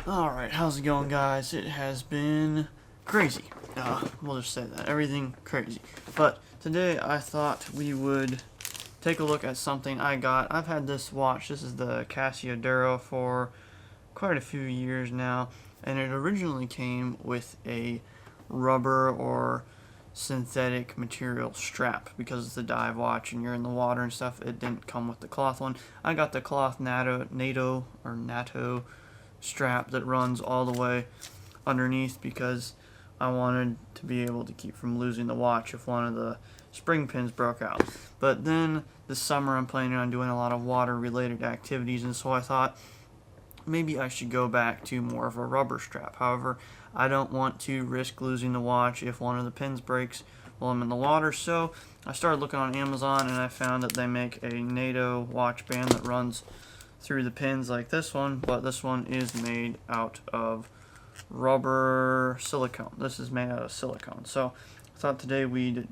Alright, how's it going, guys? It has been crazy. We'll just say that. Everything crazy. But today I thought we would take a look at something I got. I've had this watch. This is the Casio Duro for quite a few years now. And it originally came with a rubber or synthetic material strap because it's a dive watch and you're in the water and stuff. It didn't come with the cloth one. I got the cloth NATO strap that runs all the way underneath because I wanted to be able to keep from losing the watch if one of the spring pins broke out. But then this summer I'm planning on doing a lot of water related activities, and so I thought maybe I should go back to more of a rubber strap. However, I don't want to risk losing the watch if one of the pins breaks while I'm in the water, so I started looking on Amazon and I found that they make a NATO watch band that runs through the pins like this one, but this one is made out of rubber silicone. This is made out of silicone. So I thought today we'd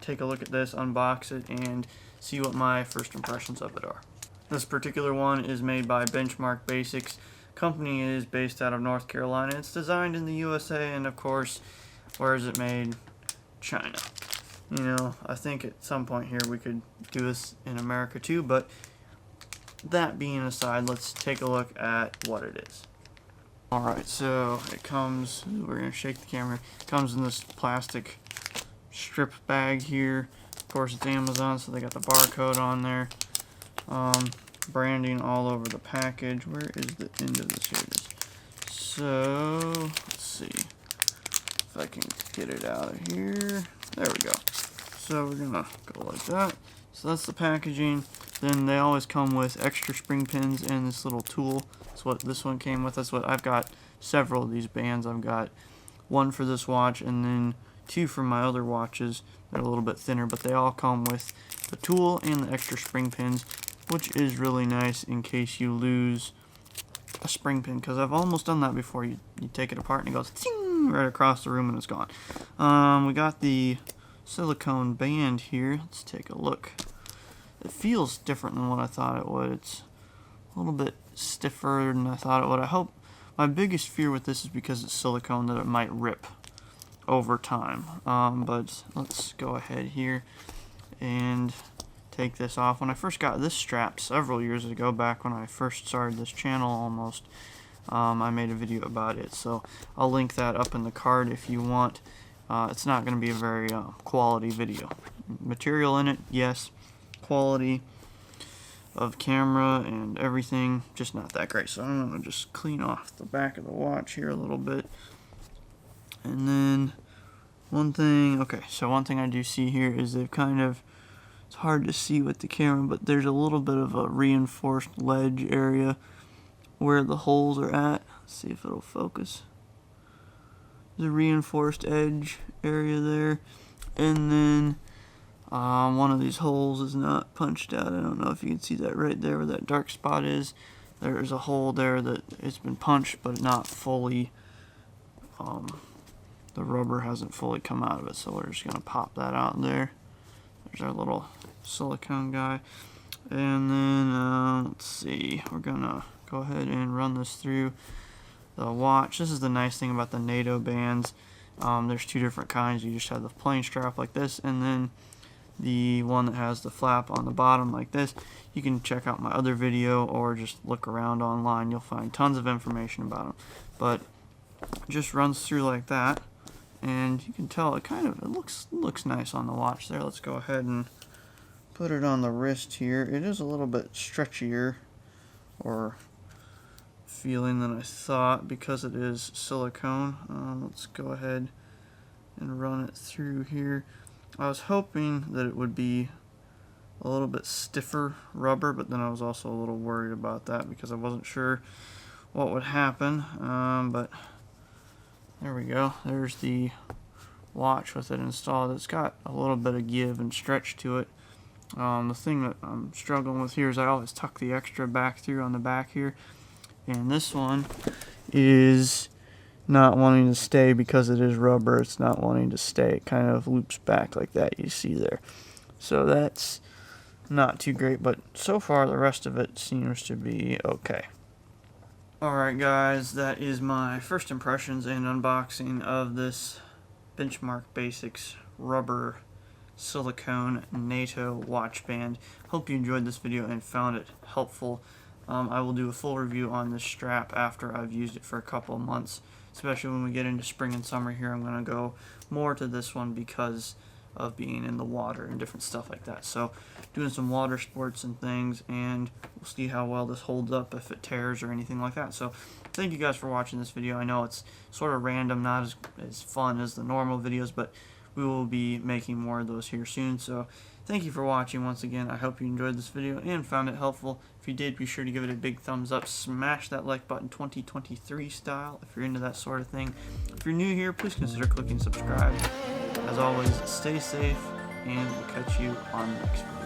take a look at this, unbox it, and see what my first impressions of it are. This particular one is made by Benchmark Basics. Company is based out of North Carolina. It's designed in the USA, and of course, where is it made? China. You know, I think at some point here we could do this in America too, but that being aside, let's take a look at what it is. Alright, so it comes, we're going to shake the camera, it comes in this plastic strip bag here. Of course it's Amazon, so they got the barcode on there. Branding all over the package. Where is the end of this? Here it is. So, let's see if I can get it out of here. There we go. So we're going to go like that. So that's the packaging. Then they always come with extra spring pins and this little tool. That's what this one came with. That's what I've got several of these bands. I've got one for this watch and then two for my other watches. They're a little bit thinner, but they all come with the tool and the extra spring pins, which is really nice in case you lose a spring pin, because I've almost done that before. You take it apart and it goes ting, right across the room and it's gone. We got the silicone band here. Let's take a look. It feels different than what I thought it would. It's a little bit stiffer than I thought it would. I hope. My biggest fear with this is because it's silicone that it might rip over time. But let's go ahead here and take this off. When I first got this strap several years ago, back when I first started this channel almost, I made a video about it. So I'll link that up in the card if you want. It's not going to be a very quality video. Material in it, yes. Quality of camera and everything, just not that great. So I'm going to just clean off the back of the watch here a little bit. And then one thing I do see here is they've kind of, it's hard to see with the camera, but there's a little bit of a reinforced ledge area where the holes are at. Let's see if it'll focus. There's a reinforced edge area there, and then one of these holes is not punched out. I don't know if you can see that right there where that dark spot is. There's a hole there that it's been punched but not fully, the rubber hasn't fully come out of it, so we're just going to pop that out there. There's our little silicone guy. And then, let's see, we're going to go ahead and run this through the watch. This is the nice thing about the NATO bands. There's two different kinds. You just have the plain strap like this, and then the one that has the flap on the bottom like this. You can check out my other video or just look around online. You'll find tons of information about them. But it just runs through like that, and you can tell it looks nice on the watch there. Let's go ahead and put it on the wrist here. It is a little bit stretchier or feeling than I thought because it is silicone. Let's go ahead and run it through here. I was hoping that it would be a little bit stiffer rubber, but then I was also a little worried about that because I wasn't sure what would happen. But there we go. There's the watch with it installed. It's got a little bit of give and stretch to it. The thing that I'm struggling with here is I always tuck the extra back through on the back here, and this one is not wanting to stay because it is rubber. It's not wanting to stay. It kind of loops back like that, you see there. So that's not too great, but so far the rest of it seems to be okay. Alright guys, that is my first impressions and unboxing of this Benchmark Basics rubber silicone NATO watch band. Hope you enjoyed this video and found it helpful. I will do a full review on this strap after I've used it for a couple of months, especially when we get into spring and summer here. I'm going to go more to this one because of being in the water and different stuff like that. So doing some water sports and things, and we'll see how well this holds up, if it tears or anything like that. So thank you guys for watching this video. I know it's sort of random, not as fun as the normal videos, but we will be making more of those here soon. So thank you for watching once again. I hope you enjoyed this video and found it helpful. If you did, be sure to give it a big thumbs up. Smash that like button 2023 style if you're into that sort of thing. If you're new here, please consider clicking subscribe. As always, stay safe, and we'll catch you on the next video.